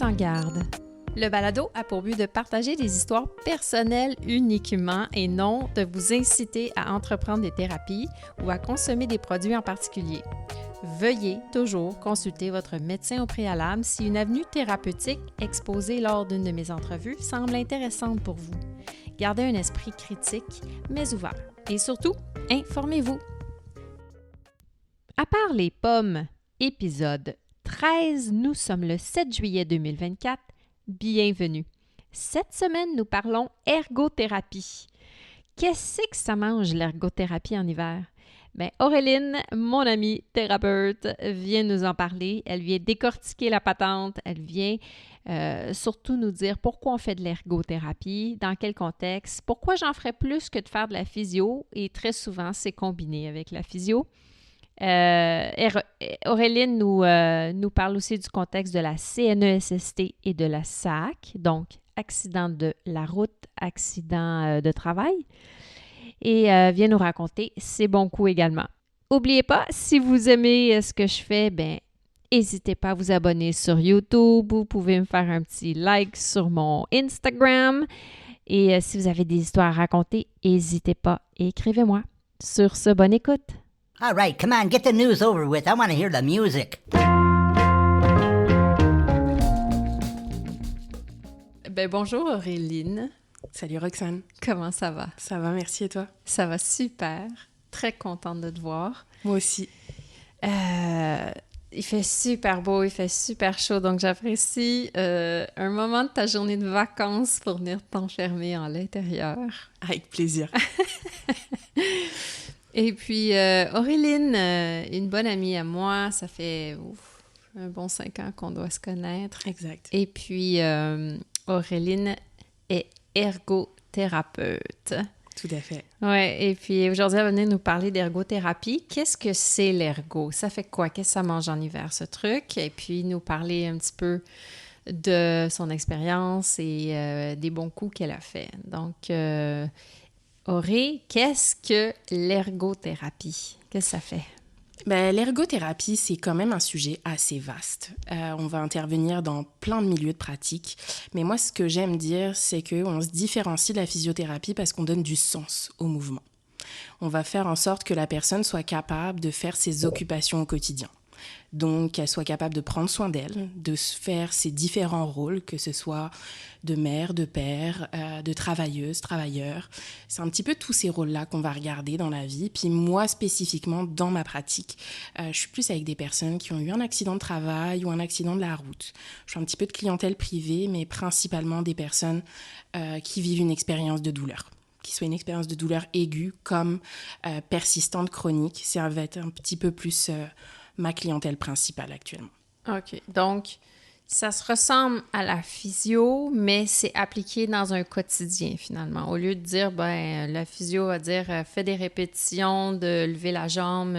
Avant-garde. Le balado a pour but de partager des histoires personnelles uniquement et non de vous inciter à entreprendre des thérapies ou à consommer des produits en particulier. Veuillez toujours consulter votre médecin au préalable si une avenue thérapeutique exposée lors d'une de mes entrevues semble intéressante pour vous. Gardez un esprit critique, mais ouvert. Et surtout, informez-vous. À part les pommes, épisode 13, nous sommes le 7 juillet 2024. Bienvenue. Cette semaine, nous parlons ergothérapie. Qu'est-ce que ça mange l'ergothérapie en hiver? Bien, Auréline, mon amie thérapeute, vient nous en parler. Elle vient décortiquer la patente. Elle vient surtout nous dire pourquoi on fait de l'ergothérapie, dans quel contexte, pourquoi j'en ferais plus que de faire de la physio. Et très souvent, c'est combiné avec la physio. Auréline nous parle aussi du contexte de la CNESST et de la SAC, donc accident de la route, accident de travail, et vient nous raconter ses bons coups également. N'oubliez pas, si vous aimez ce que je fais, n'hésitez pas à vous abonner sur YouTube, vous pouvez me faire un petit like sur mon Instagram, et si vous avez des histoires à raconter, n'hésitez pas, écrivez-moi. Sur ce, bonne écoute! All right, come on, get the news over with. I want to hear the music. Bonjour Auréline. Salut Roxane. Comment ça va? Ça va, merci et toi? Ça va super. Très contente de te voir. Moi aussi. Il fait super beau, il fait super chaud, donc j'apprécie un moment de ta journée de vacances pour venir t'enfermer en l'intérieur. Avec plaisir. Et puis, Auréline, une bonne amie à moi, ça fait un bon 5 ans qu'on doit se connaître. Exact. Et puis, Auréline est ergothérapeute. Tout à fait. Oui, et puis aujourd'hui, elle va venir nous parler d'ergothérapie. Qu'est-ce que c'est l'ergo? Ça fait quoi? Qu'est-ce que ça mange en hiver, ce truc? Et puis, nous parler un petit peu de son expérience et des bons coups qu'elle a fait. Donc, Auré, qu'est-ce que l'ergothérapie? Qu'est-ce que ça fait? L'ergothérapie, c'est quand même un sujet assez vaste. On va intervenir dans plein de milieux de pratique. Mais moi, ce que j'aime dire, c'est qu'on se différencie de la physiothérapie parce qu'on donne du sens au mouvement. On va faire en sorte que la personne soit capable de faire ses occupations au quotidien. Donc, qu'elle soit capable de prendre soin d'elle, de faire ses différents rôles, que ce soit de mère, de père, de travailleuse, travailleur. C'est un petit peu tous ces rôles-là qu'on va regarder dans la vie. Puis moi, spécifiquement, dans ma pratique, je suis plus avec des personnes qui ont eu un accident de travail ou un accident de la route. Je suis un petit peu de clientèle privée, mais principalement des personnes qui vivent une expérience de douleur. Qu'il soit une expérience de douleur aiguë comme persistante, chronique. Ça va être un petit peu plus ma clientèle principale actuellement. OK. Donc, ça se ressemble à la physio, mais c'est appliqué dans un quotidien, finalement. Au lieu de dire, la physio va dire, fais des répétitions de lever la jambe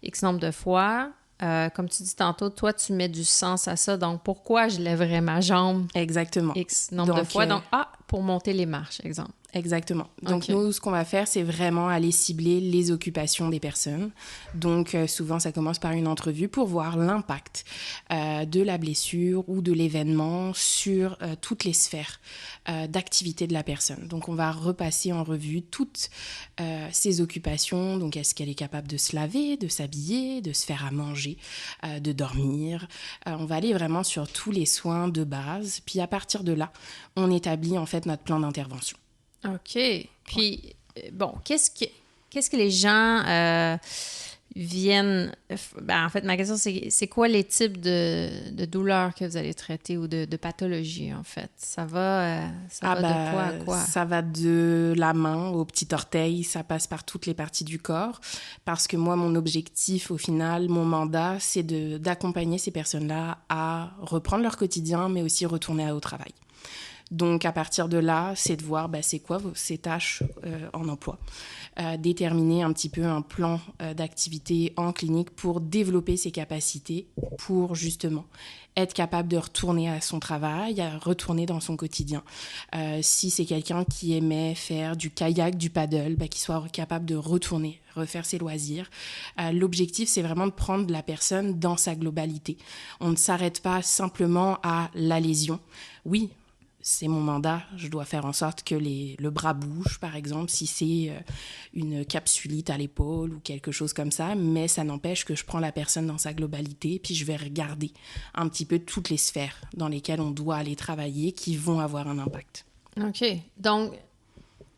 X nombre de fois. Comme tu dis tantôt, toi, tu mets du sens à ça. Donc, pourquoi je lèverais ma jambe Exactement. X nombre de fois? Donc, pour monter les marches, exemple. Exactement. Donc, Okay. Nous, ce qu'on va faire, c'est vraiment aller cibler les occupations des personnes. Donc, souvent, ça commence par une entrevue pour voir l'impact de la blessure ou de l'événement sur toutes les sphères d'activité de la personne. Donc, on va repasser en revue toutes ces occupations. Donc, est-ce qu'elle est capable de se laver, de s'habiller, de se faire à manger, de dormir? On va aller vraiment sur tous les soins de base. Puis, à partir de là, on établit en fait notre plan d'intervention. OK. Puis, qu'est-ce que les gens viennent... en fait, ma question, c'est quoi les types de douleurs que vous allez traiter ou de pathologies, en fait? Ça va de quoi à quoi? Ça va de la main au petit orteil, ça passe par toutes les parties du corps. Parce que moi, mon objectif, au final, mon mandat, c'est d'accompagner ces personnes-là à reprendre leur quotidien, mais aussi retourner au travail. Donc, à partir de là, c'est de voir c'est quoi ces tâches en emploi. Déterminer un petit peu un plan d'activité en clinique pour développer ses capacités, pour justement être capable de retourner à son travail, à retourner dans son quotidien. Si c'est quelqu'un qui aimait faire du kayak, du paddle, qu'il soit capable de retourner, refaire ses loisirs. L'objectif, c'est vraiment de prendre la personne dans sa globalité. On ne s'arrête pas simplement à la lésion. Oui, c'est mon mandat, je dois faire en sorte que le bras bouge, par exemple, si c'est une capsulite à l'épaule ou quelque chose comme ça, mais ça n'empêche que je prends la personne dans sa globalité, puis je vais regarder un petit peu toutes les sphères dans lesquelles on doit aller travailler qui vont avoir un impact. OK. Donc,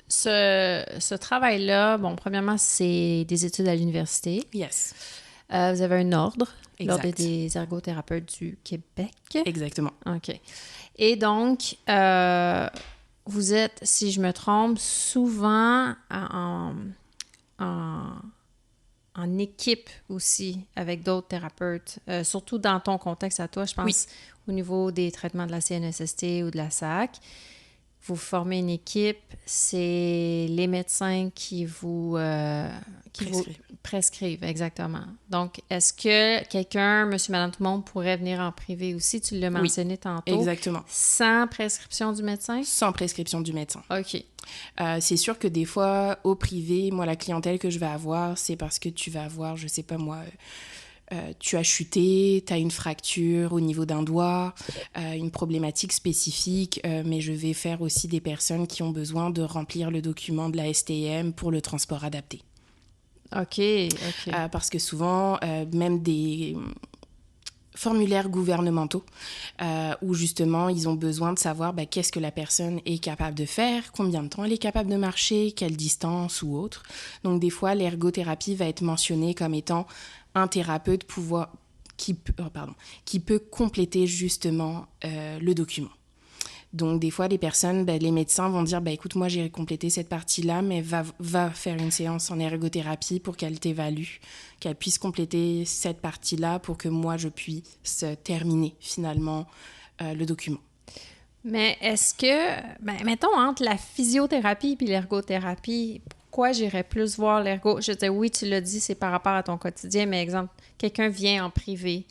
ce travail-là, bon, premièrement, c'est des études à l'université. Yes. Vous avez un ordre, Exact. l'Ordre des ergothérapeutes du Québec. Exactement. OK. Et donc, vous êtes, si je me trompe, souvent en équipe aussi avec d'autres thérapeutes, surtout dans ton contexte à toi, je pense, au niveau des traitements de la CNSST ou de la SAC. Vous formez une équipe, c'est les médecins qui vous prescrivent, exactement. Donc, est-ce que quelqu'un, monsieur, madame, tout le monde, pourrait venir en privé aussi? Tu l'as mentionné tantôt. Exactement. Sans prescription du médecin? Sans prescription du médecin. OK. C'est sûr que des fois, au privé, moi, la clientèle que je vais avoir, c'est parce que tu vas avoir, je sais pas moi... tu as chuté, tu as une fracture au niveau d'un doigt, une problématique spécifique, mais je vais faire aussi des personnes qui ont besoin de remplir le document de la STM pour le transport adapté. OK. Parce que souvent, même des formulaires gouvernementaux où justement ils ont besoin de savoir qu'est-ce que la personne est capable de faire, combien de temps elle est capable de marcher, quelle distance ou autre. Donc des fois, l'ergothérapie va être mentionnée comme étant un thérapeute qui peut compléter justement le document. Donc, des fois, les personnes, les médecins vont dire, écoute, moi, j'ai complété cette partie-là, mais va faire une séance en ergothérapie pour qu'elle t'évalue, qu'elle puisse compléter cette partie-là pour que moi, je puisse terminer finalement le document. Mais est-ce que, mettons, entre la physiothérapie et l'ergothérapie, pourquoi j'irais plus voir l'ergo? Je veux dire, oui, tu l'as dit, c'est par rapport à ton quotidien, mais exemple, quelqu'un vient en privé,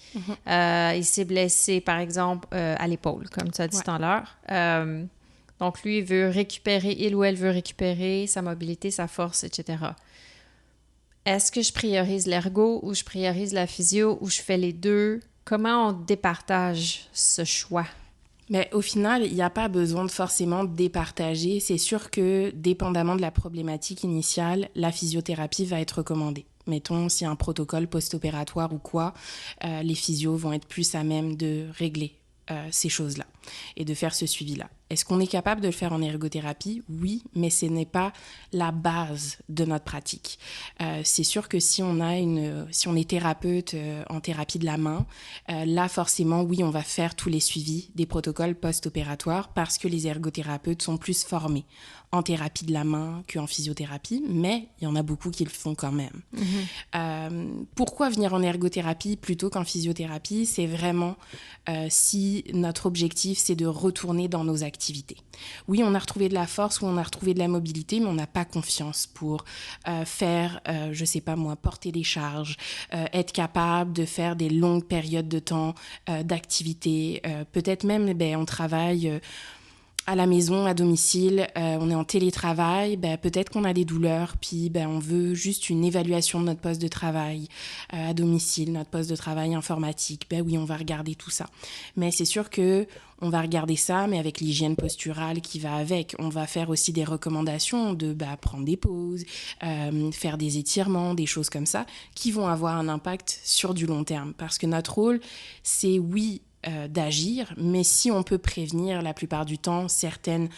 il s'est blessé, par exemple, à l'épaule, comme tu as dit tout à l'heure. Donc, lui, il ou elle veut récupérer sa mobilité, sa force, etc. Est-ce que je priorise l'ergo ou je priorise la physio ou je fais les deux? Comment on départage ce choix? Mais au final, il n'y a pas besoin de forcément départager. C'est sûr que, dépendamment de la problématique initiale, la physiothérapie va être recommandée. Mettons, s'il y a un protocole post-opératoire ou quoi, les physios vont être plus à même de régler ces choses-là et de faire ce suivi-là. Est-ce qu'on est capable de le faire en ergothérapie? Oui, mais ce n'est pas la base de notre pratique. C'est sûr que si on est thérapeute en thérapie de la main, là forcément, oui, on va faire tous les suivis des protocoles post-opératoires parce que les ergothérapeutes sont plus formés en thérapie de la main qu'en physiothérapie, mais il y en a beaucoup qui le font quand même. Pourquoi venir en ergothérapie plutôt qu'en physiothérapie? C'est vraiment si notre objectif, c'est de retourner dans nos activités. Oui, on a retrouvé de la force ou on a retrouvé de la mobilité, mais on n'a pas confiance pour faire, je sais pas moi, porter des charges, être capable de faire des longues périodes de temps d'activité. Peut-être même, on travaille... à la maison, à domicile, on est en télétravail, peut-être qu'on a des douleurs, puis on veut juste une évaluation de notre poste de travail à domicile, notre poste de travail informatique. Oui, on va regarder tout ça. Mais c'est sûr que on va regarder ça, mais avec l'hygiène posturale qui va avec. On va faire aussi des recommandations de prendre des pauses, faire des étirements, des choses comme ça, qui vont avoir un impact sur du long terme. Parce que notre rôle, c'est d'agir, mais si on peut prévenir la plupart du temps certaines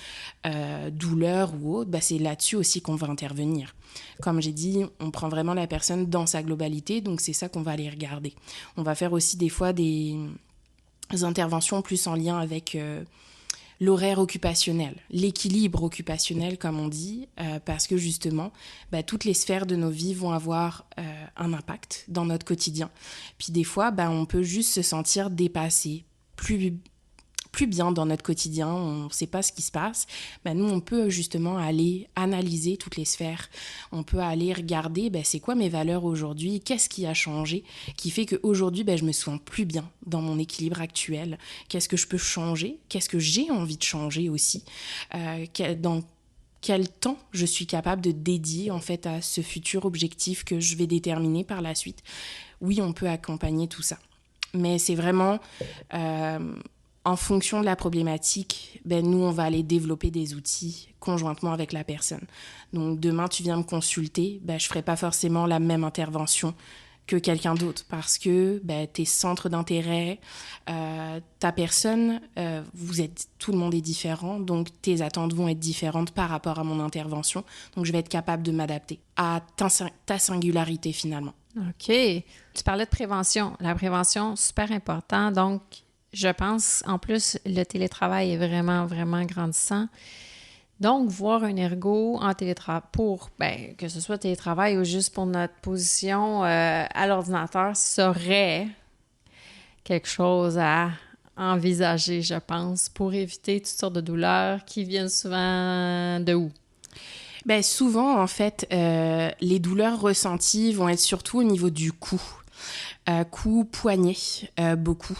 douleurs ou autres, c'est là-dessus aussi qu'on va intervenir. Comme j'ai dit, on prend vraiment la personne dans sa globalité, donc c'est ça qu'on va aller regarder. On va faire aussi des fois des interventions plus en lien avec l'horaire occupationnel, l'équilibre occupationnel comme on dit, parce que justement, toutes les sphères de nos vies vont avoir un impact dans notre quotidien. Puis des fois, on peut juste se sentir dépassé, plus plus bien dans notre quotidien, on ne sait pas ce qui se passe, ben nous, on peut justement aller analyser toutes les sphères. On peut aller regarder, c'est quoi mes valeurs aujourd'hui, qu'est-ce qui a changé, qui fait qu'aujourd'hui, je me sens plus bien dans mon équilibre actuel. Qu'est-ce que je peux changer, qu'est-ce que j'ai envie de changer aussi, dans quel temps je suis capable de dédier en fait à ce futur objectif que je vais déterminer par la suite. Oui, on peut accompagner tout ça. Mais c'est vraiment en fonction de la problématique, nous, on va aller développer des outils conjointement avec la personne. Donc, demain, tu viens me consulter, je ne ferai pas forcément la même intervention que quelqu'un d'autre parce que tes centres d'intérêt, ta personne, tout le monde est différent, donc tes attentes vont être différentes par rapport à mon intervention. Donc, je vais être capable de m'adapter à ta singularité finalement. OK. Tu parlais de prévention. La prévention, super important. Donc, je pense, en plus, le télétravail est vraiment, vraiment grandissant. Donc, voir un ergo en télétravail pour, que ce soit télétravail ou juste pour notre position à l'ordinateur, serait quelque chose à envisager, je pense, pour éviter toutes sortes de douleurs qui viennent souvent de où? Souvent, en fait, les douleurs ressenties vont être surtout au niveau du cou. Cou, poignet, beaucoup.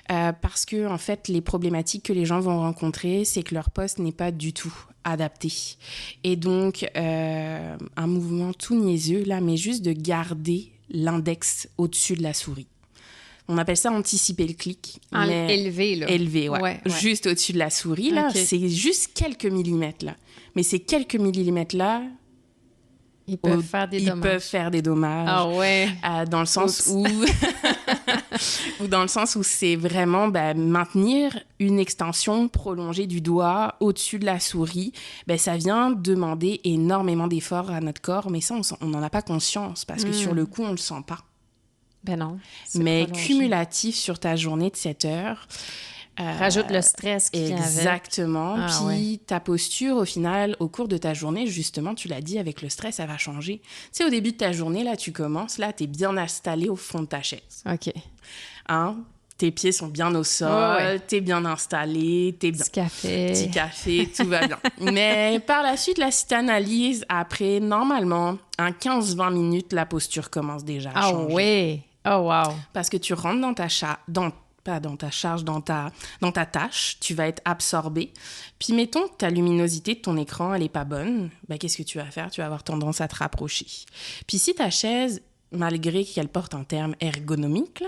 Parce que, en fait, les problématiques que les gens vont rencontrer, c'est que leur poste n'est pas du tout adapté. Et donc, un mouvement tout niaiseux, là, mais juste de garder l'index au-dessus de la souris. On appelle ça anticiper le clic. Élevé, là. Élevé, ouais. Juste au-dessus de la souris, là. Okay. C'est juste quelques millimètres, là. Mais ces quelques millimètres-là, ils peuvent faire des dommages. Ah ouais. Dans le sens où... ou dans le sens où c'est vraiment maintenir une extension prolongée du doigt au-dessus de la souris. Ça vient demander énormément d'efforts à notre corps, mais ça, on n'en a pas conscience parce que sur le coup, on ne le sent pas. Non. Mais cumulatif sur ta journée de 7 heures... rajoute le stress qui vient avec. Exactement. Puis ta posture, au final, au cours de ta journée, justement, tu l'as dit, avec le stress, elle va changer. Tu sais, au début de ta journée, là, tu commences, là, t'es bien installé au fond de ta chaise. OK. Tes pieds sont bien au sol, t'es bien installé, t'es bien... Petit café, tout va bien. Mais par la suite, là, si t'analyses, après, normalement, 15-20 minutes, la posture commence déjà à changer. Ah ouais! Oh wow! Parce que tu rentres dans ta dans ta tâche, tu vas être absorbé. Puis mettons que ta luminosité de ton écran, elle est pas bonne, qu'est-ce que tu vas faire? Tu vas avoir tendance à te rapprocher. Puis si ta chaise, malgré qu'elle porte un terme ergonomique,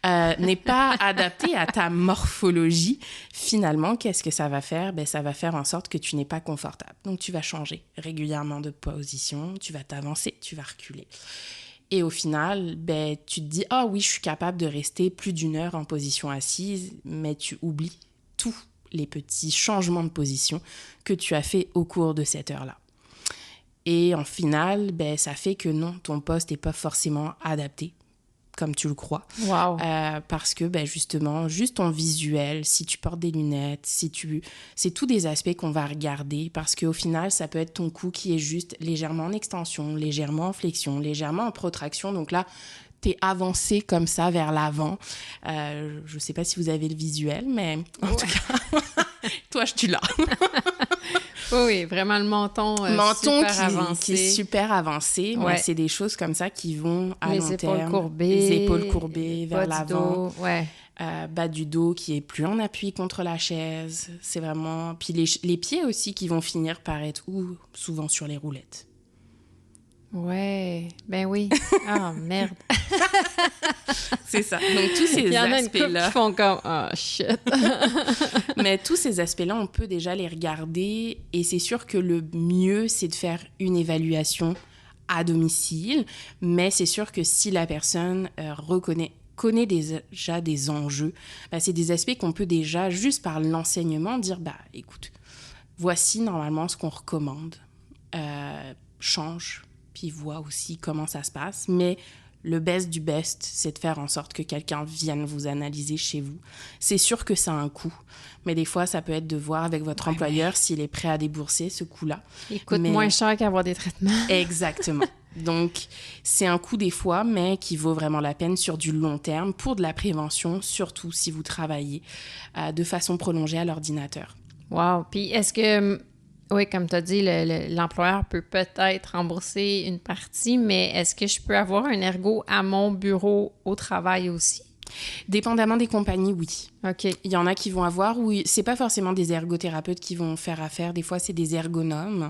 n'est pas adaptée à ta morphologie, finalement, qu'est-ce que ça va faire? Ça va faire en sorte que tu n'es pas confortable. Donc tu vas changer régulièrement de position, tu vas t'avancer, tu vas reculer. Et au final, tu te dis « Ah oui, je suis capable de rester plus d'1 heure en position assise », mais tu oublies tous les petits changements de position que tu as fait au cours de cette heure-là. Et en final, ça fait que non, ton poste n'est pas forcément adapté comme tu le crois. Wow. Parce que justement, juste ton visuel, si tu portes des lunettes, c'est tous des aspects qu'on va regarder parce qu'au final, ça peut être ton cou qui est juste légèrement en extension, légèrement en flexion, légèrement en protraction. Donc là, t'es avancé comme ça vers l'avant. Je sais pas si vous avez le visuel, mais en tout cas, toi, tu l'as. Oui, vraiment le menton super avancé. Qui est super avancé. Ouais. C'est des choses comme ça qui vont à long terme. Les épaules courbées vers l'avant. Du dos, ouais. Bas du dos qui est plus en appui contre la chaise. C'est vraiment... Puis les pieds aussi qui vont finir par être souvent sur les roulettes. Ouais, oui. Ah, merde. C'est ça. Donc, tous ces aspects-là... Il y en a une couple qui font comme « Oh, shit! » Mais tous ces aspects-là, on peut déjà les regarder et c'est sûr que le mieux, c'est de faire une évaluation à domicile. Mais c'est sûr que si la personne connaît déjà des enjeux, c'est des aspects qu'on peut déjà, juste par l'enseignement, dire « Écoute, voici normalement ce qu'on recommande. Change. » Puis vois aussi comment ça se passe. Mais le best du best, c'est de faire en sorte que quelqu'un vienne vous analyser chez vous. C'est sûr que ça a un coût, mais des fois, ça peut être de voir avec votre employeur s'il est prêt à débourser ce coût-là. Il coûte moins cher qu'avoir des traitements. Exactement. Donc, c'est un coût des fois, mais qui vaut vraiment la peine sur du long terme pour de la prévention, surtout si vous travaillez de façon prolongée à l'ordinateur. Wow! Puis est-ce que, oui, comme tu as dit, l'employeur peut peut-être rembourser une partie, mais est-ce que je peux avoir un ergo à mon bureau au travail aussi? Dépendamment des compagnies, oui. OK. Il y en a qui vont avoir, oui, c'est pas forcément des ergothérapeutes qui vont faire affaire. Des fois, c'est des ergonomes.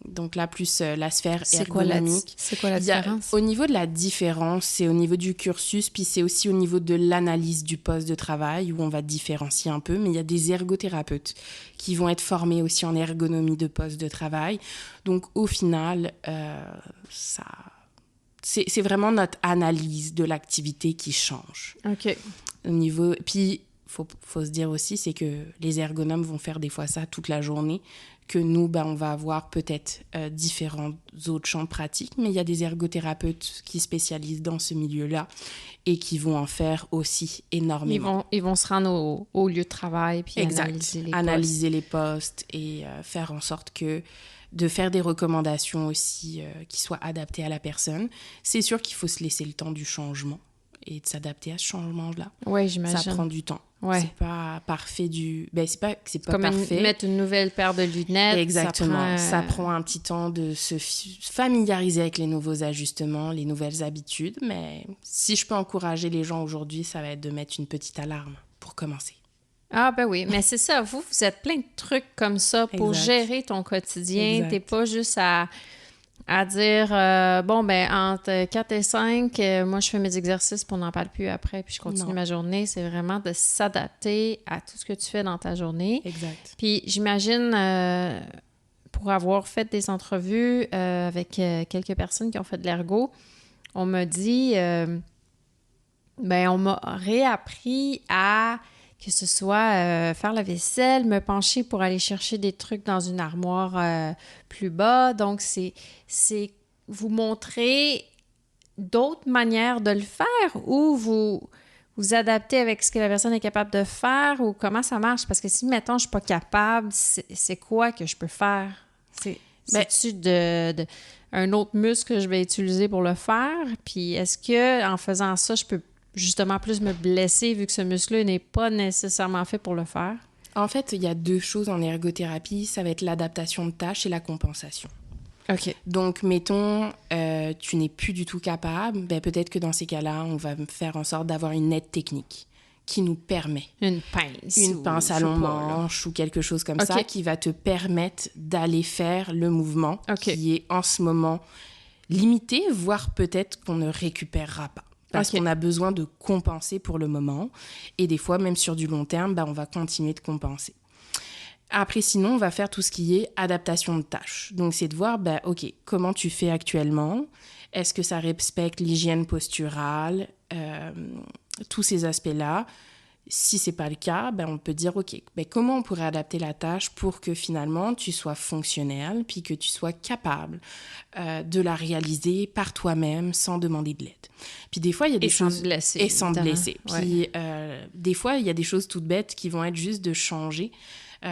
Donc là, plus la sphère ergonomique. C'est quoi la différence? Au niveau de la différence, c'est au niveau du cursus, puis c'est aussi au niveau de l'analyse du poste de travail où on va différencier un peu. Mais il y a des ergothérapeutes qui vont être formés aussi en ergonomie de poste de travail. Donc au final, c'est vraiment notre analyse de l'activité qui change. OK. Puis, faut se dire aussi, c'est que les ergonomes vont faire des fois ça toute la journée, que nous, on va avoir peut-être différents autres champs de pratique, mais il y a des ergothérapeutes qui spécialisent dans ce milieu-là et qui vont en faire aussi énormément. Ils vont se rendre au lieu de travail puis analyser les postes et faire en sorte de faire des recommandations aussi qui soient adaptées à la personne. C'est sûr qu'il faut se laisser le temps du changement et de s'adapter à ce changement-là. Oui, j'imagine. Ça prend du temps. Ouais. C'est pas parfait c'est pas comme parfait. Mettre une nouvelle paire de lunettes. Exactement. Ça prend un petit temps de se familiariser avec les nouveaux ajustements, les nouvelles habitudes. Mais si je peux encourager les gens aujourd'hui, ça va être de mettre une petite alarme pour commencer. Ah ben oui, mais c'est ça, vous êtes plein de trucs comme ça pour gérer ton quotidien. Exact. T'es pas juste à dire, entre 4 et 5, moi je fais mes exercices puis on n'en parle plus après, puis je continue ma journée. C'est vraiment de s'adapter à tout ce que tu fais dans ta journée. Exact. Puis j'imagine, pour avoir fait des entrevues avec quelques personnes qui ont fait de l'ergo, on m'a dit, on m'a réappris à... que ce soit faire la vaisselle, me pencher pour aller chercher des trucs dans une armoire plus bas. Donc, c'est vous montrer d'autres manières de le faire ou vous adaptez avec ce que la personne est capable de faire ou comment ça marche? Parce que si, mettons, je suis pas capable, c'est quoi que je peux faire? C'est-tu un autre muscle que je vais utiliser pour le faire? Puis est-ce que en faisant ça, je peux justement plus me blesser vu que ce muscle-là n'est pas nécessairement fait pour le faire? En fait, il y a 2 choses en ergothérapie. Ça va être l'adaptation de tâches et la compensation. OK. Donc, mettons, tu n'es plus du tout capable, peut-être que dans ces cas-là, on va faire en sorte d'avoir une aide technique qui nous permet. Une pince. Une pince à long manche ou quelque chose comme ça qui va te permettre d'aller faire le mouvement qui est en ce moment limité, voire peut-être qu'on ne récupérera pas. Parce qu'on a besoin de compenser pour le moment. Et des fois, même sur du long terme, on va continuer de compenser. Après, sinon, on va faire tout ce qui est adaptation de tâches. Donc, c'est de voir, comment tu fais actuellement? Est-ce que ça respecte l'hygiène posturale? Tous ces aspects-là. Si ce n'est pas le cas, on peut dire, comment on pourrait adapter la tâche pour que finalement tu sois fonctionnel puis que tu sois capable de la réaliser par toi-même sans demander de l'aide. Puis des fois, il y a des choses... Sans te blesser. Puis des fois, il y a des choses toutes bêtes qui vont être juste de changer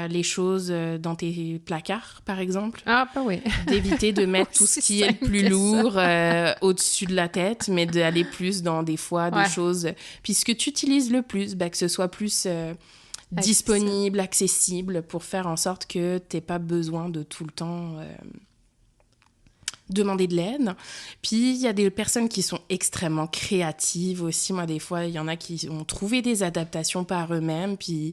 les choses dans tes placards, par exemple. Ah, oui. D'éviter de mettre tout ce qui est le plus lourd au-dessus de la tête, mais d'aller plus dans des fois des choses... Puis ce que tu utilises le plus, que ce soit plus disponible, accessible, pour faire en sorte que tu n'aies pas besoin de tout le temps... demander de l'aide. Puis, il y a des personnes qui sont extrêmement créatives aussi. Moi, des fois, il y en a qui ont trouvé des adaptations par eux-mêmes. Puis,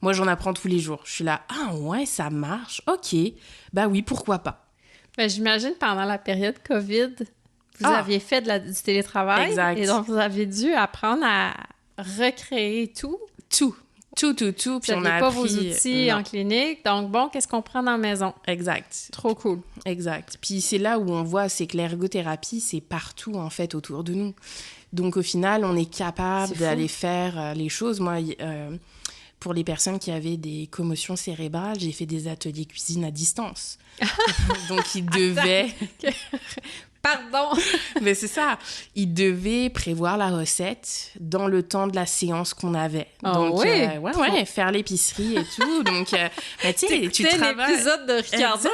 moi, j'en apprends tous les jours. Je suis là, ah ouais, ça marche. OK. Oui, pourquoi pas. J'imagine pendant la période COVID, vous aviez fait du télétravail. Exact. Et donc, vous avez dû apprendre à recréer tout. Tout. Puis on a pas vos outils en clinique. Donc, qu'est-ce qu'on prend dans la maison? Exact. Trop cool. Exact. Puis c'est là où on voit, c'est que l'ergothérapie, c'est partout, en fait, autour de nous. Donc, au final, on est capable d'aller faire les choses. Moi, pour les personnes qui avaient des commotions cérébrales, j'ai fait des ateliers cuisine à distance. Donc, ils devaient... Pardon! Mais c'est ça. Il devait prévoir la recette dans le temps de la séance qu'on avait. Oh, donc, oui? Faire l'épicerie et tout. Donc, tu sais, tu travailles... l'épisode de Ricardo.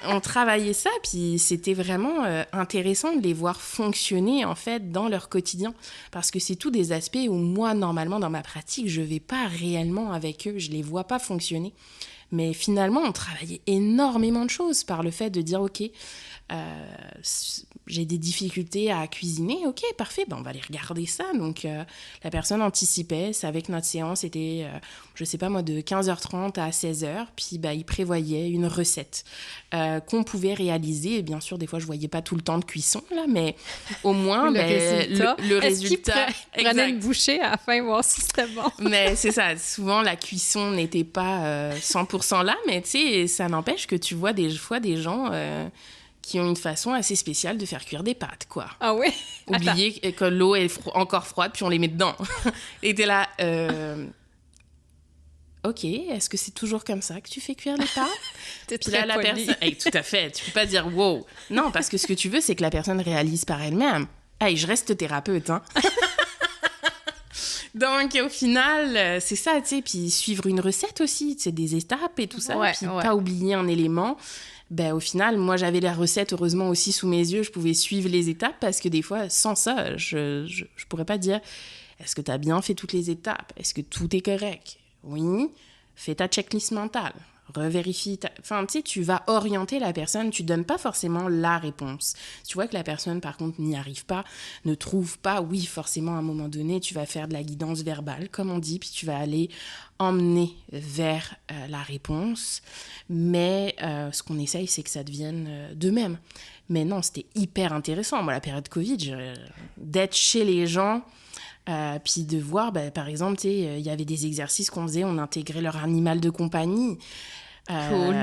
On travaillait ça, puis c'était vraiment intéressant de les voir fonctionner, en fait, dans leur quotidien. Parce que c'est tous des aspects où moi, normalement, dans ma pratique, je vais pas réellement avec eux. Je les vois pas fonctionner. Mais finalement, on travaillait énormément de choses par le fait de dire, OK, j'ai des difficultés à cuisiner, ok, parfait, on va aller regarder ça. Donc, la personne anticipait, savait que notre séance était, je sais pas moi, de 15h30 à 16h, puis il prévoyait une recette qu'on pouvait réaliser. Et bien sûr, des fois, je voyais pas tout le temps de cuisson, là, mais au moins, le résultat... Est-ce qu'il prenait une bouchée à la fin, voir si c'était bon? Mais c'est ça, souvent, la cuisson n'était pas 100% là, mais tu sais, ça n'empêche que tu vois des fois des gens... qui ont une façon assez spéciale de faire cuire des pâtes, quoi. Ah oui? Oublier que l'eau est encore froide, puis on les met dedans. Et t'es là, OK, est-ce que c'est toujours comme ça que tu fais cuire les pâtes? Puis là, la personne... Hey, tout à fait, tu peux pas dire « wow ». Non, parce que ce que tu veux, c'est que la personne réalise par elle-même. Hey, je reste thérapeute, hein. Donc, au final, c'est ça, tu sais. Puis suivre une recette aussi, c'est des étapes et tout ça. Puis pas oublier un élément. Au final, moi, j'avais la recette, heureusement, aussi sous mes yeux. Je pouvais suivre les étapes parce que des fois, sans ça, je pourrais pas dire « Est-ce que tu as bien fait toutes les étapes? Est-ce que tout est correct? » Oui, fais ta checklist mentale. Revérifie. Enfin, tu sais, tu vas orienter la personne. Tu donnes pas forcément la réponse. Si tu vois que la personne, par contre, n'y arrive pas, ne trouve pas, oui, forcément, à un moment donné, tu vas faire de la guidance verbale, comme on dit, puis tu vas aller emmener vers la réponse. Mais ce qu'on essaye, c'est que ça devienne d'eux-mêmes. Mais non, c'était hyper intéressant. Moi, la période Covid, d'être chez les gens... puis de voir, par exemple, tu sais, il y avait des exercices qu'on faisait, on intégrait leur animal de compagnie. Cool.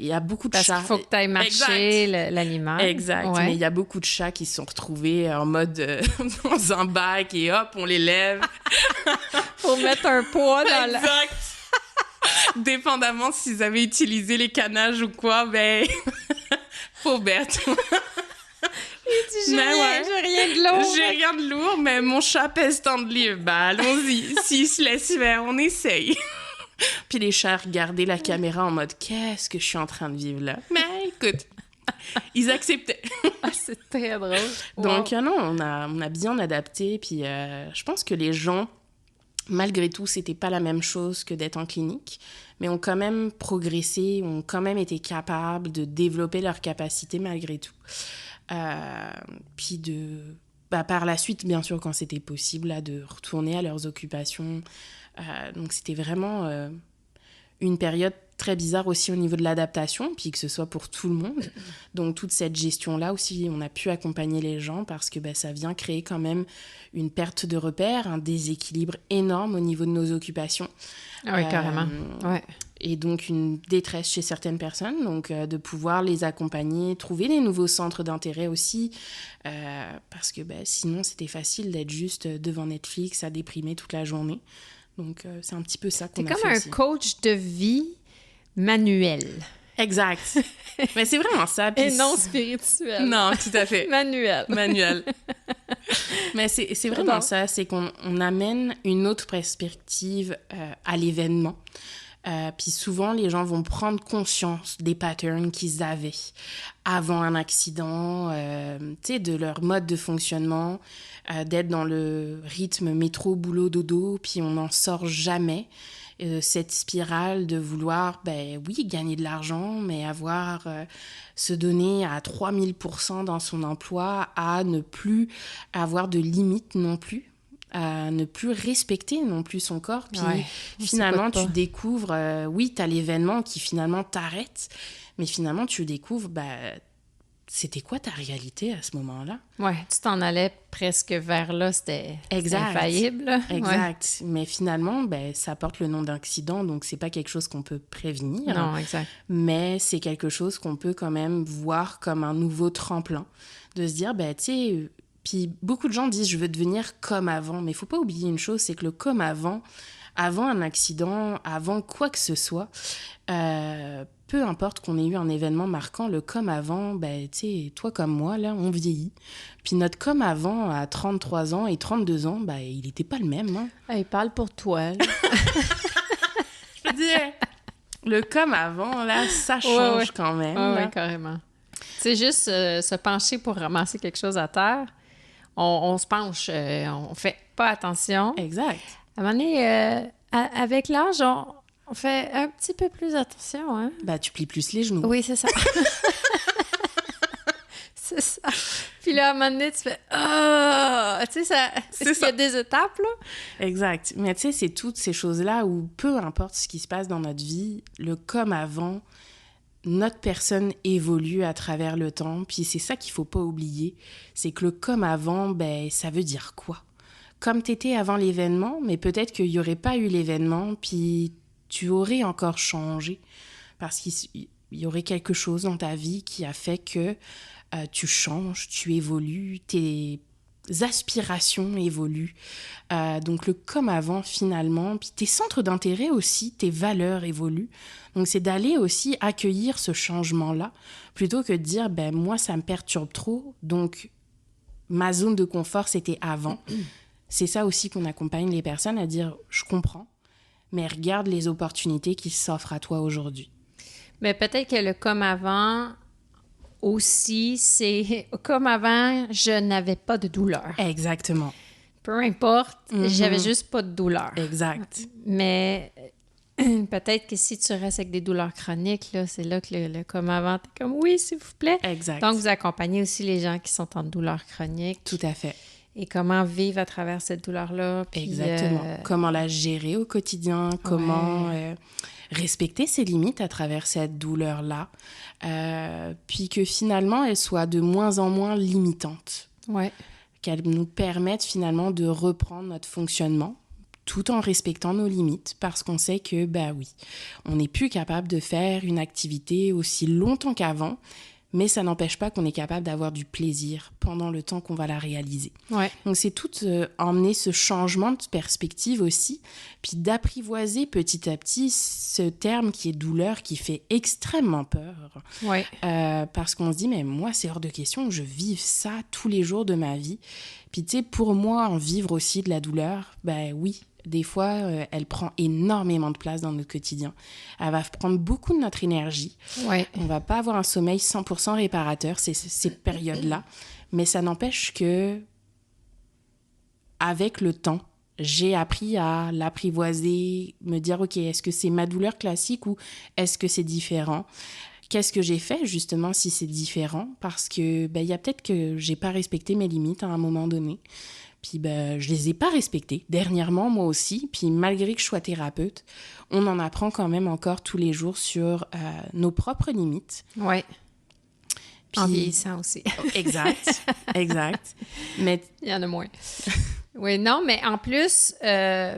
Il y a beaucoup de chats. Parce qu'il faut que tu ailles marcher l'animal. Exact. Ouais. Mais il y a beaucoup de chats qui se sont retrouvés en mode dans un bac et hop, on les lève. Faut mettre un poids dans la... Exact. Dépendamment s'ils avaient utilisé les canages ou quoi, faut bête. J'ai rien de lourd. J'ai rien de lourd, mais mon chat pèse tant de livres. Allons-y. S'il se laisse faire, on essaye. Puis les chats regardaient la caméra en mode « Qu'est-ce que je suis en train de vivre là? » Mais écoute, ils acceptaient. C'est très drôle. Donc non, on a bien adapté. Puis je pense que les gens, malgré tout, c'était pas la même chose que d'être en clinique, mais ont quand même progressé, ont quand même été capables de développer leurs capacités malgré tout. Puis par la suite, bien sûr, quand c'était possible, là, de retourner à leurs occupations. Donc, c'était vraiment une période très bizarre aussi au niveau de l'adaptation, puis que ce soit pour tout le monde. Donc, toute cette gestion-là aussi, on a pu accompagner les gens parce que ça vient créer quand même une perte de repères, un déséquilibre énorme au niveau de nos occupations. Ah oui, carrément. Ouais. Et donc, une détresse chez certaines personnes. Donc, de pouvoir les accompagner, trouver des nouveaux centres d'intérêt aussi. Parce que sinon, c'était facile d'être juste devant Netflix à déprimer toute la journée. Donc, c'est un petit peu ça qu'on a fait. C'est comme un coach de vie manuel. Exact. Mais c'est vraiment ça. Et non spirituel. Non, tout à fait. Manuel. Mais c'est vraiment ça, c'est qu'on amène une autre perspective à l'événement. Puis souvent, les gens vont prendre conscience des patterns qu'ils avaient avant un accident, tu sais, de leur mode de fonctionnement, d'être dans le rythme métro, boulot, dodo, puis on n'en sort jamais. Cette spirale de vouloir, oui, gagner de l'argent, mais se donner à 3000% dans son emploi, à ne plus avoir de limites non plus, à ne plus respecter non plus son corps. Puis finalement, tu découvres, oui, tu as l'événement qui finalement t'arrête, mais finalement, tu découvres, c'était quoi ta réalité à ce moment-là? Ouais, tu t'en allais presque vers là, c'était infaillible. Exact. Ouais. Mais finalement, ça porte le nom d'accident, donc c'est pas quelque chose qu'on peut prévenir. Non, exact. Mais c'est quelque chose qu'on peut quand même voir comme un nouveau tremplin. De se dire, tu sais... Puis beaucoup de gens disent « je veux devenir comme avant », mais il faut pas oublier une chose, c'est que le « comme avant », avant un accident, avant quoi que ce soit, peu importe qu'on ait eu un événement marquant, le comme avant, ben, tu sais, toi comme moi, là, on vieillit. Puis notre comme avant, à 33 ans et 32 ans, ben, il n'était pas le même. Hein. Hey, parle pour toi. Là. Je veux dire, le comme avant, là, ça change quand même. Oui, carrément. C'est juste se pencher pour ramasser quelque chose à terre. On se penche, on fait pas attention. Exact. À un moment donné, avec l'âge, on fait un petit peu plus attention, hein? Ben, tu plies plus les genoux. Oui, c'est ça. C'est ça. Puis là, à un moment donné, tu fais « Ah! » Tu sais, ça... Est-ce qu'il y a des étapes, là? Exact. Mais tu sais, c'est toutes ces choses-là où, peu importe ce qui se passe dans notre vie, le comme avant, notre personne évolue à travers le temps. Puis c'est ça qu'il faut pas oublier. C'est que le comme avant, ben, ça veut dire quoi? Comme t'étais avant l'événement, mais peut-être qu'il y aurait pas eu l'événement, puis tu aurais encore changé. Parce qu'il y aurait quelque chose dans ta vie qui a fait que tu changes, tu évolues, tes aspirations évoluent. Donc le comme avant finalement, puis tes centres d'intérêt aussi, tes valeurs évoluent. Donc c'est d'aller aussi accueillir ce changement-là, plutôt que de dire, ben moi ça me perturbe trop, donc ma zone de confort c'était avant. C'est ça aussi qu'on accompagne les personnes à dire, je comprends, mais regarde les opportunités qui s'offrent à toi aujourd'hui. Mais peut-être que le comme avant... aussi, c'est comme avant, je n'avais pas de douleur. Exactement. Peu importe, j'avais juste pas de douleur. Exact. Mais peut-être que si tu restes avec des douleurs chroniques, là, c'est là que le comme avant, t'es comme oui, s'il vous plaît. Exact. Donc, vous accompagnez aussi les gens qui sont en douleur chronique. Tout à fait. Et comment vivre à travers cette douleur-là. Puis, exactement. Comment la gérer au quotidien, comment respecter ses limites à travers cette douleur-là, puis que finalement, elle soit de moins en moins limitante. Ouais. Qu'elle nous permette finalement de reprendre notre fonctionnement tout en respectant nos limites, parce qu'on sait que, bah oui, on n'est plus capable de faire une activité aussi longtemps qu'avant, mais ça n'empêche pas qu'on est capable d'avoir du plaisir pendant le temps qu'on va la réaliser. Ouais. Donc c'est tout emmener ce changement de perspective aussi, puis d'apprivoiser petit à petit ce terme qui est douleur, qui fait extrêmement peur. Ouais. Parce qu'on se dit, mais moi, c'est hors de question que je vive ça tous les jours de ma vie. Puis tu sais, pour moi, en vivre aussi de la douleur, ben oui, des fois, elle prend énormément de place dans notre quotidien. Elle va prendre beaucoup de notre énergie. Ouais. On va pas avoir un sommeil 100% réparateur ces périodes-là. Mais ça n'empêche que, avec le temps, j'ai appris à l'apprivoiser, me dire, OK, est-ce que c'est ma douleur classique ou est-ce que c'est différent? Qu'est-ce que j'ai fait, justement, si c'est différent? Parce que, ben, y a peut-être que j'ai pas respecté mes limites à un moment donné. Puis ben, je les ai pas respectées. Dernièrement, moi aussi. Puis malgré que je sois thérapeute, on en apprend quand même encore tous les jours sur nos propres limites. Ouais. Puis... en vieillissant aussi. Exact, exact. Mais... il y en a moins. Oui, non, mais en plus,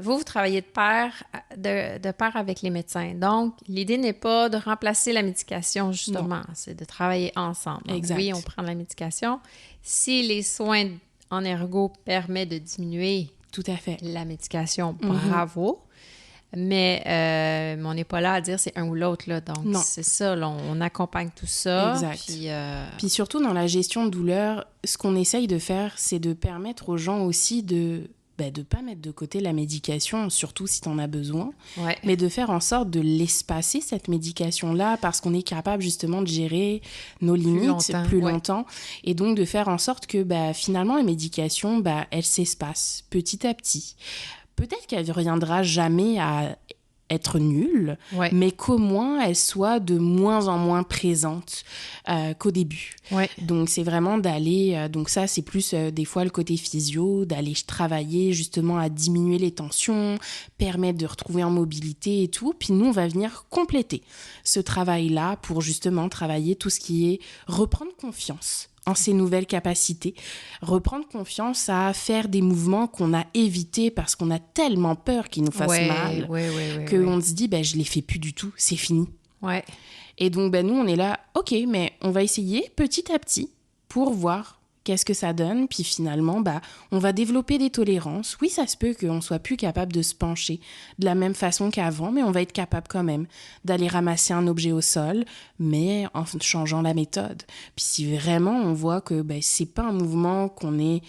vous travaillez de pair avec les médecins. Donc, l'idée n'est pas de remplacer la médication, justement. Non. C'est de travailler ensemble. Donc, exact. Oui, on prend la médication. Si les soins en ergo permet de diminuer tout à fait la médication, bravo. Mais on n'est pas là à dire c'est un ou l'autre. Là. Donc, non. C'est ça. Là, on accompagne tout ça. Exact. Puis surtout, dans la gestion de douleur, ce qu'on essaye de faire, c'est de permettre aux gens aussi de ne pas mettre de côté la médication, surtout si tu en as besoin, mais de faire en sorte de l'espacer, cette médication-là, parce qu'on est capable justement de gérer nos limites plus longtemps. Et donc de faire en sorte que finalement, la médication, elle s'espace petit à petit. Peut-être qu'elle ne reviendra jamais à être nulle, mais qu'au moins elle soit de moins en moins présente qu'au début. Donc c'est vraiment d'aller, donc ça c'est plus des fois le côté physio, d'aller travailler justement à diminuer les tensions, permettre de retrouver en mobilité et tout, puis nous on va venir compléter ce travail-là pour justement travailler tout ce qui est reprendre confiance en ses nouvelles capacités, reprendre confiance à faire des mouvements qu'on a évités parce qu'on a tellement peur qu'ils nous fassent mal qu'on se dit, je les fais plus du tout, c'est fini. Et donc, nous, on est là, OK, mais on va essayer petit à petit pour voir qu'est-ce que ça donne? Puis finalement, on va développer des tolérances. Oui, ça se peut qu'on soit plus capable de se pencher de la même façon qu'avant, mais on va être capable quand même d'aller ramasser un objet au sol, mais en changeant la méthode. Puis si vraiment on voit que c'est pas un mouvement qu'on est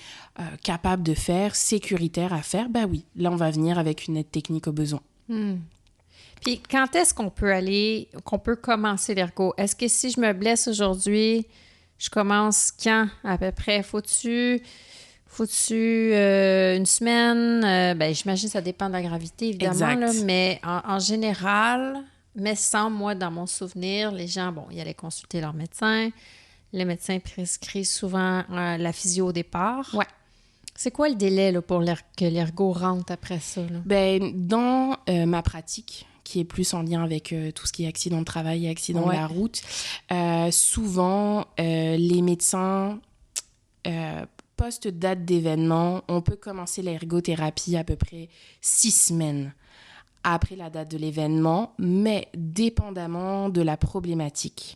capable de faire, sécuritaire à faire, oui, là on va venir avec une aide technique au besoin. Puis quand est-ce qu'on peut commencer l'ergo? Est-ce que si je me blesse aujourd'hui, je commence quand à peu près? Faut-tu une semaine? J'imagine que ça dépend de la gravité, évidemment, là, mais en général, mais sans moi, dans mon souvenir, les gens, ils allaient consulter leur médecin. Le médecin prescrit souvent la physio au départ. Ouais. C'est quoi le délai là, pour que l'ergo rentre après ça? Là? Dans ma pratique, qui est plus en lien avec tout ce qui est accident de travail et accident de la route, souvent, les médecins, post-date d'événement, on peut commencer l'ergothérapie à peu près 6 semaines après la date de l'événement, mais dépendamment de la problématique.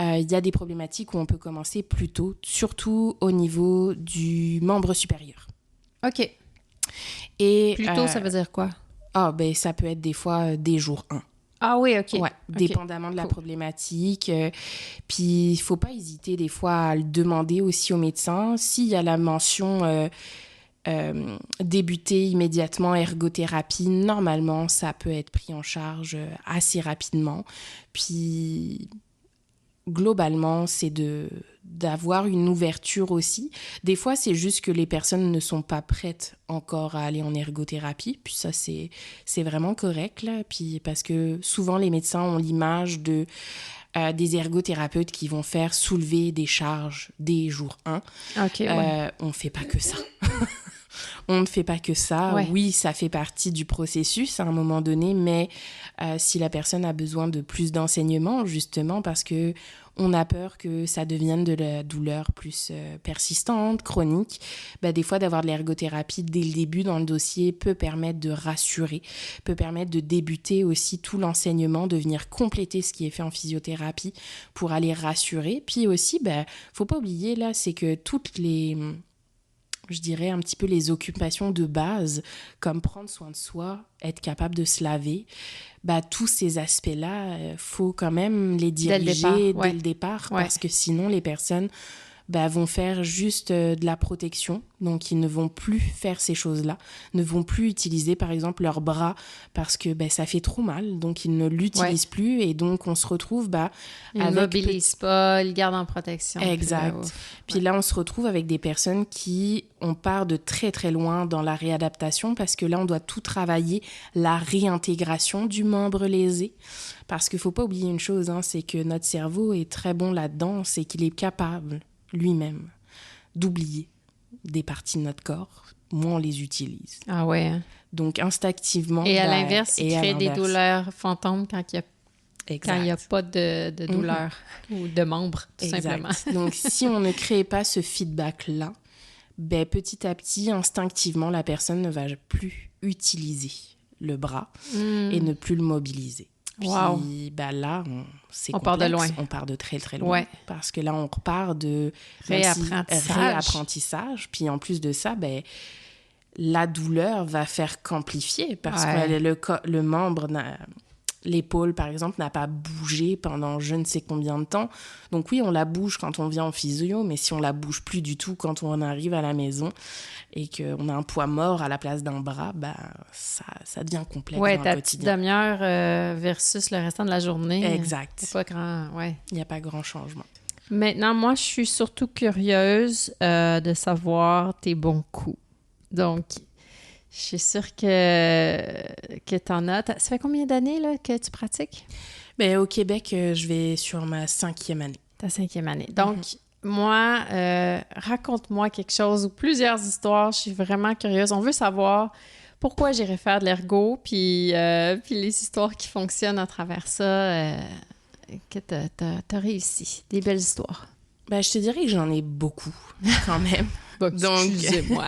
Il y a des problématiques où on peut commencer plus tôt, surtout au niveau du membre supérieur. OK. Et, plus tôt, ça veut dire quoi? Ça peut être des fois dès jour 1. Ah oui, OK. Ouais, dépendamment de la problématique. Puis, il ne faut pas hésiter des fois à le demander aussi au médecin. S'il y a la mention débuter immédiatement ergothérapie, normalement, ça peut être pris en charge assez rapidement. Puis, globalement, c'est d'avoir une ouverture aussi. Des fois, c'est juste que les personnes ne sont pas prêtes encore à aller en ergothérapie. Puis ça, c'est vraiment correct, là. Puis parce que souvent, les médecins ont l'image des ergothérapeutes qui vont faire soulever des charges dès jour 1. OK, on ne fait pas que ça. On ne fait pas que ça. Ouais. Oui, ça fait partie du processus à un moment donné, mais si la personne a besoin de plus d'enseignement, justement, parce que on a peur que ça devienne de la douleur plus persistante, chronique, des fois d'avoir de l'ergothérapie dès le début dans le dossier peut permettre de rassurer, peut permettre de débuter aussi tout l'enseignement, de venir compléter ce qui est fait en physiothérapie pour aller rassurer. Puis aussi, faut pas oublier, là, c'est que toutes les... je dirais un petit peu les occupations de base, comme prendre soin de soi, être capable de se laver, tous ces aspects-là, faut quand même les diriger dès le départ, parce que sinon les personnes vont faire juste de la protection, donc ils ne vont plus faire ces choses-là, ne vont plus utiliser par exemple leurs bras parce que ça fait trop mal, donc ils ne l'utilisent plus et donc on se retrouve ils ne mobilisent pas, ils gardent en protection. Exact. Puis là on se retrouve avec des personnes on part de très très loin dans la réadaptation parce que là on doit tout travailler, la réintégration du membre lésé, parce qu'il ne faut pas oublier une chose, c'est que notre cerveau est très bon là-dedans, c'est qu'il est capable lui-même d'oublier des parties de notre corps, moins on les utilise. Ah ouais. Donc instinctivement. Et à l'inverse, il crée des douleurs fantômes quand il n'y a pas de douleur ou de membre, tout simplement. Donc si on ne crée pas ce feedback-là, petit à petit, instinctivement, la personne ne va plus utiliser le bras et ne plus le mobiliser. Puis là, c'est on part de loin. On part de très, très loin. Parce que là, on repart de réapprentissage. Puis en plus de ça, la douleur va faire qu'amplifier parce que le membre, l'épaule, par exemple, n'a pas bougé pendant je ne sais combien de temps. Donc oui, on la bouge quand on vient en physio, mais si on la bouge plus du tout quand on arrive à la maison et qu'on a un poids mort à la place d'un bras, ça devient complexe dans le quotidien. Ouais, ta petite demi-heure versus le restant de la journée. Exact. C'est pas grand... Il n'y a pas grand changement. Maintenant, moi, je suis surtout curieuse de savoir tes bons coups. Donc... je suis sûre que t'en as. Ça fait combien d'années là, que tu pratiques? Au Québec, je vais sur ma 5e année. Ta 5e année. Donc, moi, raconte-moi quelque chose ou plusieurs histoires. Je suis vraiment curieuse. On veut savoir pourquoi j'irais faire de l'ergo, puis les histoires qui fonctionnent à travers ça, que t'as réussi. Des belles histoires. Je te dirais que j'en ai beaucoup, quand même. Donc, excusez-moi.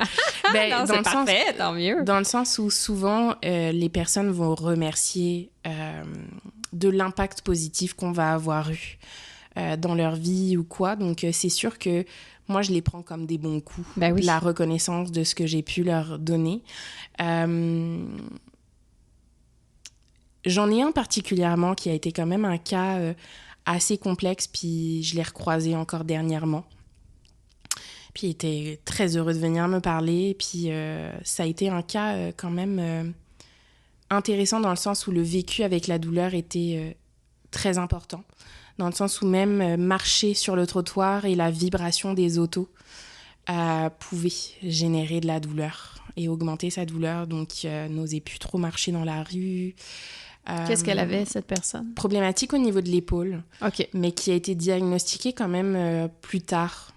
Non, c'est parfait, tant mieux. Dans le sens où souvent, les personnes vont remercier de l'impact positif qu'on va avoir eu dans leur vie ou quoi. Donc, c'est sûr que moi, je les prends comme des bons coups. Ben oui. La reconnaissance de ce que j'ai pu leur donner. J'en ai un particulièrement qui a été quand même un cas assez complexe, puis je l'ai recroisé encore dernièrement. Puis il était très heureux de venir me parler, puis ça a été un cas quand même intéressant dans le sens où le vécu avec la douleur était très important, dans le sens où même marcher sur le trottoir et la vibration des autos pouvait générer de la douleur et augmenter sa douleur, donc n'osait plus trop marcher dans la rue. Qu'est-ce qu'elle avait, cette personne? Problématique au niveau de l'épaule, mais qui a été diagnostiquée quand même plus tard.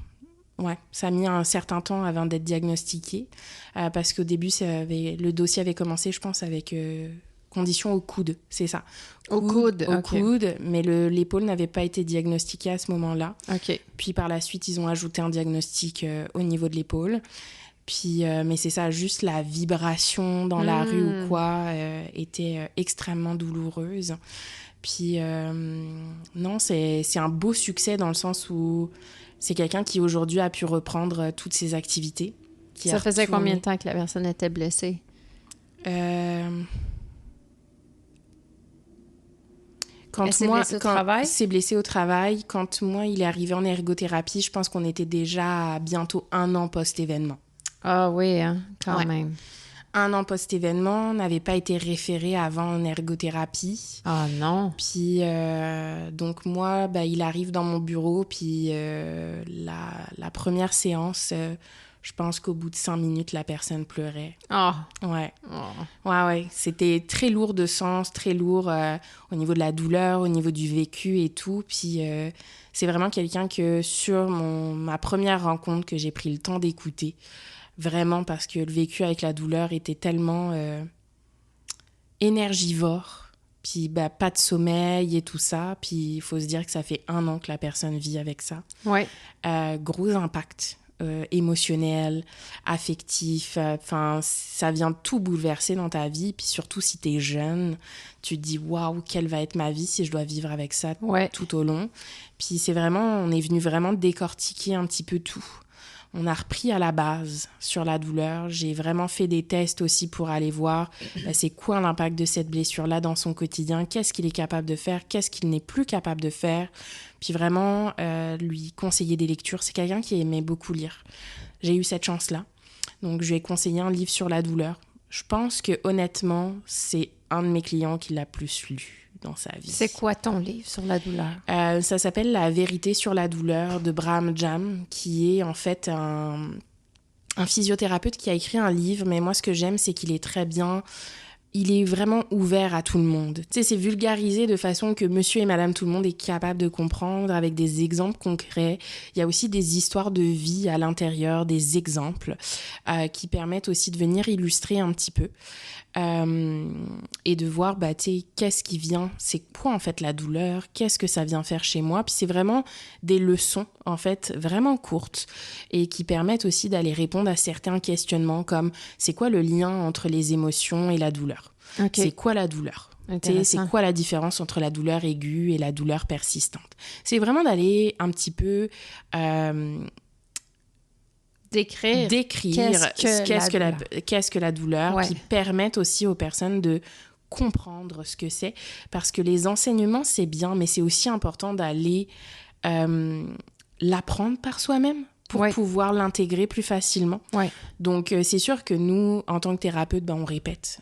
Ouais, ça a mis un certain temps avant d'être diagnostiqué, parce qu'au début, le dossier avait commencé, je pense, avec condition au coude, c'est ça. Au coude, mais l'épaule n'avait pas été diagnostiquée à ce moment-là. Puis par la suite, ils ont ajouté un diagnostic au niveau de l'épaule. Puis, mais c'est ça, juste la vibration dans la rue ou quoi était extrêmement douloureuse. Puis, non, c'est un beau succès dans le sens où c'est quelqu'un qui aujourd'hui a pu reprendre toutes ses activités. Ça faisait combien de temps que la personne était blessée? Quand c'est blessé au travail, quand moi il est arrivé en ergothérapie, je pense qu'on était déjà à bientôt 1 an post-événement. Ah oui, hein, quand même. 1 an post-événement, n'avait pas été référé avant en ergothérapie. Ah non. Puis donc moi, il arrive dans mon bureau, puis la première séance, je pense qu'au bout de 5 minutes, la personne pleurait. Ouais. Ouais. C'était très lourd de sens, très lourd au niveau de la douleur, au niveau du vécu et tout. Puis c'est vraiment quelqu'un que sur ma première rencontre que j'ai pris le temps d'écouter. Vraiment, parce que le vécu avec la douleur était tellement énergivore. Puis pas de sommeil et tout ça. Puis il faut se dire que ça fait 1 an que la personne vit avec ça. Ouais. Gros impact émotionnel, affectif. Ça vient tout bouleverser dans ta vie. Puis surtout, si t'es jeune, tu te dis « Waouh, quelle va être ma vie si je dois vivre avec ça tout au long ?» Puis on est venu vraiment décortiquer un petit peu tout. On a repris à la base sur la douleur. J'ai vraiment fait des tests aussi pour aller voir c'est quoi l'impact de cette blessure-là dans son quotidien, qu'est-ce qu'il est capable de faire, qu'est-ce qu'il n'est plus capable de faire. Puis vraiment, lui conseiller des lectures. C'est quelqu'un qui aimait beaucoup lire. J'ai eu cette chance-là. Donc, je lui ai conseillé un livre sur la douleur. Je pense que honnêtement, c'est un de mes clients qui l'a plus lu dans sa vie. C'est quoi ton livre sur la douleur? Ça s'appelle « La vérité sur la douleur » de Braham Jam, qui est en fait un physiothérapeute qui a écrit un livre. Mais moi, ce que j'aime, c'est qu'il est très bien... Il est vraiment ouvert à tout le monde. Tu sais, c'est vulgarisé de façon que monsieur et madame tout le monde est capable de comprendre avec des exemples concrets. Il y a aussi des histoires de vie à l'intérieur, des exemples qui permettent aussi de venir illustrer un petit peu et de voir, tu sais, qu'est-ce qui vient, c'est quoi en fait la douleur, qu'est-ce que ça vient faire chez moi. Puis c'est vraiment des leçons en fait vraiment courtes et qui permettent aussi d'aller répondre à certains questionnements comme c'est quoi le lien entre les émotions et la douleur. C'est quoi la douleur? C'est quoi la différence entre la douleur aiguë et la douleur persistante? C'est vraiment d'aller un petit peu décrire qu'est-ce que la douleur, puis permettre aussi aux personnes de comprendre ce que c'est. Parce que les enseignements, c'est bien, mais c'est aussi important d'aller l'apprendre par soi-même pour pouvoir l'intégrer plus facilement. Donc, c'est sûr que nous, en tant que thérapeute, on répète.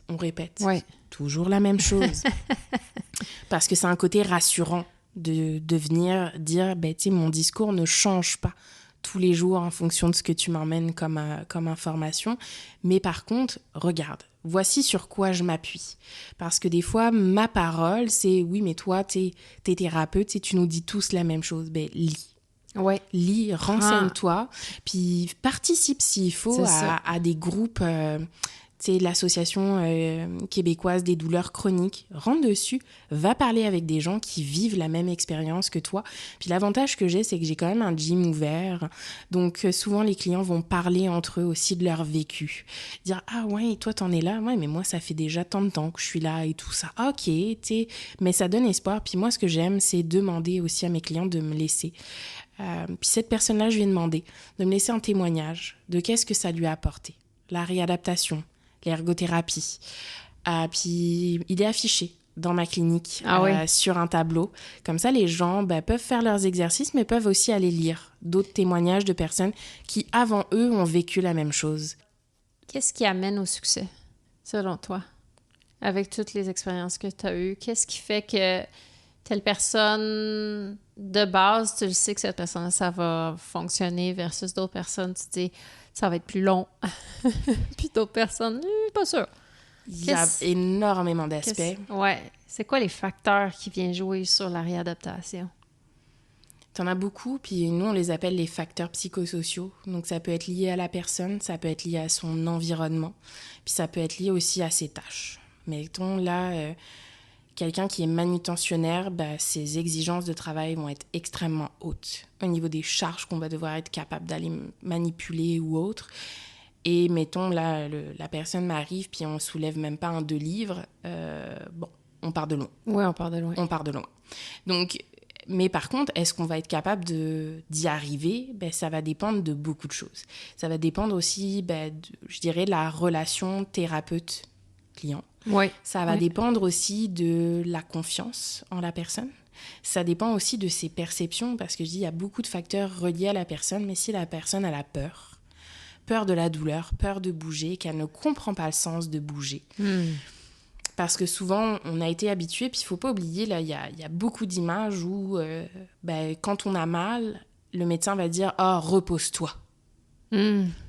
Toujours la même chose. Parce que c'est un côté rassurant de venir dire, tu sais, mon discours ne change pas tous les jours en fonction de ce que tu m'emmènes comme information. Mais par contre, regarde, voici sur quoi je m'appuie. Parce que des fois, ma parole, c'est, oui, mais toi, t'es thérapeute, tu nous dis tous la même chose. Lis. Lis, renseigne-toi, puis participe s'il faut à des groupes C'est l'association québécoise des douleurs chroniques. Rentre dessus, va parler avec des gens qui vivent la même expérience que toi. Puis l'avantage que j'ai, c'est que j'ai quand même un gym ouvert. Donc souvent, les clients vont parler entre eux aussi de leur vécu. Dire « Ah ouais, toi, t'en es là? Ouais, mais moi, ça fait déjà tant de temps que je suis là et tout ça. Ah, ok, tu sais. » Mais ça donne espoir. Puis moi, ce que j'aime, c'est demander aussi à mes clients de me laisser. Puis cette personne-là, je lui ai demandé de me laisser un témoignage de qu'est-ce que ça lui a apporté. La réadaptation, l'ergothérapie. Puis il est affiché dans ma clinique sur un tableau. Comme ça, les gens peuvent faire leurs exercices, mais peuvent aussi aller lire d'autres témoignages de personnes qui, avant eux, ont vécu la même chose. Qu'est-ce qui amène au succès, selon toi? Avec toutes les expériences que tu as eues, qu'est-ce qui fait que telle personne, de base, tu le sais que cette personne, ça va fonctionner versus d'autres personnes, tu te dis, ça va être plus long. Puis d'autres personnes, pas sûr. Il y a énormément d'aspects. Ouais. C'est quoi les facteurs qui viennent jouer sur la réadaptation? T'en as beaucoup, puis nous, on les appelle les facteurs psychosociaux. Donc, ça peut être lié à la personne, ça peut être lié à son environnement, puis ça peut être lié aussi à ses tâches. Mettons, là, quelqu'un qui est manutentionnaire, ses exigences de travail vont être extrêmement hautes au niveau des charges qu'on va devoir être capable d'aller manipuler ou autre. Et mettons, là, la personne m'arrive, puis on soulève même pas 2 livres. On part de loin. Oui, on part de loin. On part de loin. Donc, mais par contre, est-ce qu'on va être capable d'y arriver? Ça va dépendre de beaucoup de choses. Ça va dépendre aussi, je dirais, de la relation thérapeute-client. Oui. Ça va dépendre aussi de la confiance en la personne. Ça dépend aussi de ses perceptions, parce que je dis, il y a beaucoup de facteurs reliés à la personne, mais si la personne, elle a peur de la douleur, peur de bouger, qu'elle ne comprend pas le sens de bouger. Parce que souvent, on a été habitué, puis il ne faut pas oublier, là, il y a beaucoup d'images où, quand on a mal, le médecin va dire « Ah, repose-toi.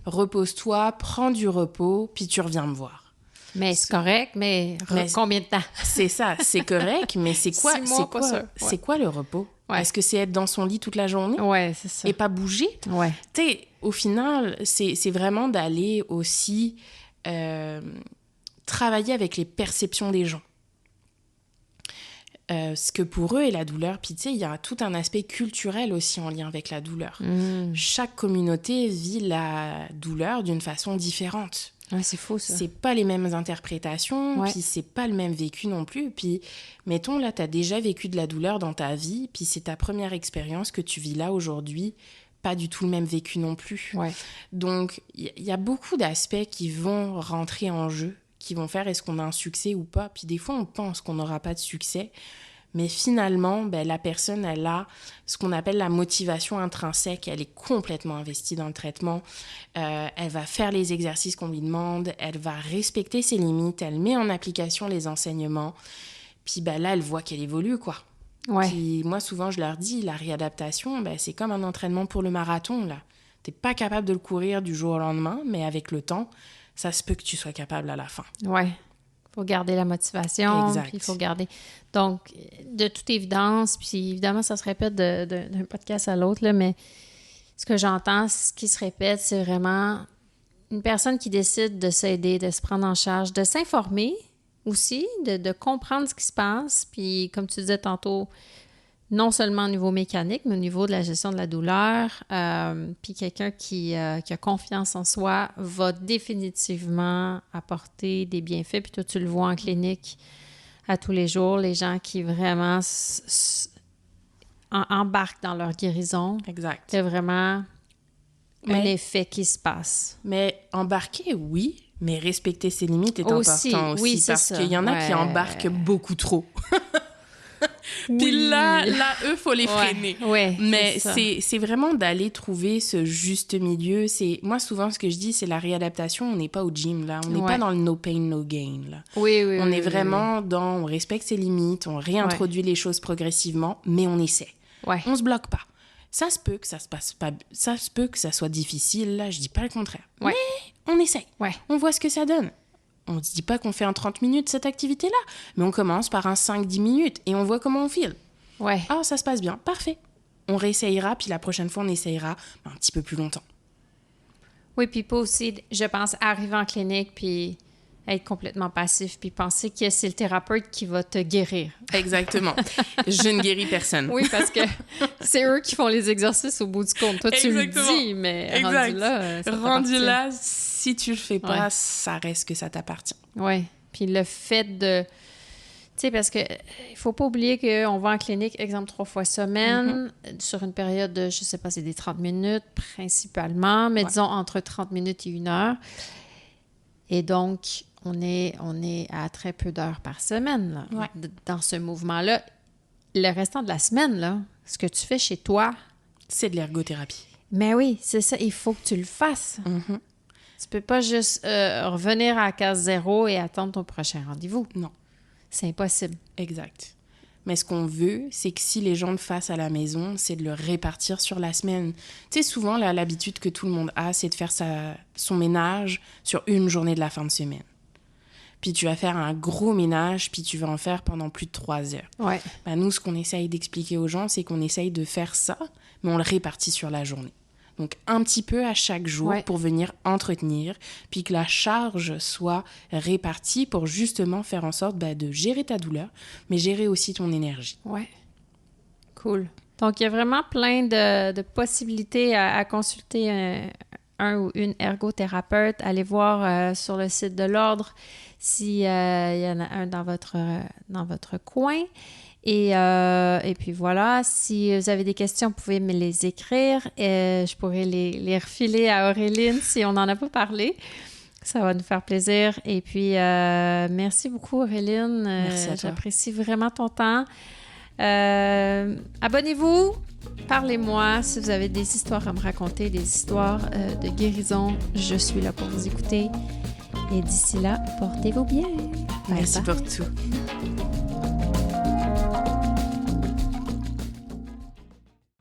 Repose-toi, prends du repos, puis tu reviens me voir. » Mais c'est correct, mais combien de temps? C'est ça, c'est correct, mais c'est quoi, 6 mois, pas sûr. C'est quoi le repos? Ouais. Est-ce que c'est être dans son lit toute la journée? Ouais, c'est ça. Et pas bouger? Ouais. Tu sais, au final, c'est vraiment d'aller aussi travailler avec les perceptions des gens. Ce que pour eux est la douleur. Puis tu sais, il y a tout un aspect culturel aussi en lien avec la douleur. Chaque communauté vit la douleur d'une façon différente. Ouais, c'est faux, ça. C'est pas les mêmes interprétations, puis c'est pas le même vécu non plus. Puis, mettons, là, t'as déjà vécu de la douleur dans ta vie, puis c'est ta première expérience que tu vis là aujourd'hui, pas du tout le même vécu non plus. Ouais. Donc, il y a beaucoup d'aspects qui vont rentrer en jeu, qui vont faire est-ce qu'on a un succès ou pas. Puis des fois, on pense qu'on n'aura pas de succès, mais finalement, la personne, elle a ce qu'on appelle la motivation intrinsèque. Elle est complètement investie dans le traitement. Elle va faire les exercices qu'on lui demande. Elle va respecter ses limites. Elle met en application les enseignements. Puis là, elle voit qu'elle évolue, quoi. Ouais. Puis moi, souvent, je leur dis, la réadaptation, c'est comme un entraînement pour le marathon, là. T'es pas capable de le courir du jour au lendemain, mais avec le temps, ça se peut que tu sois capable à la fin. Ouais. Il faut garder la motivation. Exact. Puis il faut garder... Donc, de toute évidence, puis évidemment, ça se répète d'un podcast à l'autre, là, mais ce que j'entends, ce qui se répète, c'est vraiment une personne qui décide de s'aider, de se prendre en charge, de s'informer aussi, de comprendre ce qui se passe. Puis, comme tu disais tantôt, non seulement au niveau mécanique, mais au niveau de la gestion de la douleur. Puis quelqu'un qui a confiance en soi va définitivement apporter des bienfaits. Puis toi, tu le vois en clinique à tous les jours, les gens qui vraiment embarquent dans leur guérison. Exact. C'est vraiment un effet qui se passe. Mais embarquer, oui, mais respecter ses limites est aussi, important aussi. Oui, parce qu'il y en a qui embarquent beaucoup trop. Puis là, eux, faut les freiner. Ouais, mais c'est vraiment d'aller trouver ce juste milieu. Moi, souvent, ce que je dis, c'est la réadaptation. On n'est pas au gym, là. On n'est pas dans le no pain, no gain, là. Oui. On est vraiment dans... On respecte ses limites, on réintroduit les choses progressivement, mais on essaie. Ouais. On se bloque pas. Ça se peut que ça se passe pas... Ça se peut que ça soit difficile, là. Je dis pas le contraire. Ouais. Mais on essaye. Ouais. On voit ce que ça donne. On ne se dit pas qu'on fait en 30 minutes cette activité-là, mais on commence par un 5-10 minutes et on voit comment on file. Ouais. Ah, ça se passe bien, parfait. On réessayera, puis la prochaine fois, on essayera un petit peu plus longtemps. Oui, puis pas aussi, je pense, arriver en clinique, puis être complètement passif puis penser que c'est le thérapeute qui va te guérir. Exactement. Je ne guéris personne. Oui, parce que c'est eux qui font les exercices au bout du compte. Toi, tu Exactement. le dis, mais Exact. rendu là, si tu le fais pas, Ouais. ça reste que ça t'appartient. Oui. Puis le fait de... Tu sais, parce que il faut pas oublier qu'on va en clinique, exemple, 3 fois semaine, sur une période de, je sais pas, c'est des 30 minutes principalement, mais Ouais. disons entre 30 minutes et 1 heure. Et donc, on est à très peu d'heures par semaine là, Ouais. dans ce mouvement-là. Le restant de la semaine, là, ce que tu fais chez toi, C'est de l'ergothérapie. mais oui, c'est ça, il faut que tu le fasses. Mhm. Tu peux pas juste revenir à case zéro et attendre ton prochain rendez-vous. Non. C'est impossible. Exact. Mais ce qu'on veut, c'est que si les gens le fassent à la maison, c'est de le répartir sur la semaine. Tu sais, souvent, l'habitude que tout le monde a, c'est de faire son ménage sur une journée de la fin de semaine. Puis tu vas faire un gros ménage, puis tu vas en faire pendant plus de 3 heures. Ouais. Ben, nous, ce qu'on essaye d'expliquer aux gens, c'est qu'on essaye de faire ça, mais on le répartit sur la journée. Donc, un petit peu à chaque jour Ouais. pour venir entretenir, puis que la charge soit répartie pour justement faire en sorte de gérer ta douleur, mais gérer aussi ton énergie. Ouais. Cool. Donc, il y a vraiment plein de possibilités à consulter un ou une ergothérapeute. Allez voir sur le site de l'Ordre s'il y en a un dans votre coin. Et puis voilà, si vous avez des questions, vous pouvez me les écrire. Je pourrais les refiler à Auréline si on n'en a pas parlé. Ça va nous faire plaisir. Et puis, merci beaucoup, Auréline. Merci à toi. J'apprécie vraiment ton temps. Abonnez-vous. Parlez-moi si vous avez des histoires à me raconter, des histoires de guérison. Je suis là pour vous écouter. Et d'ici là, portez-vous bien. Bye Merci bye. pour tout.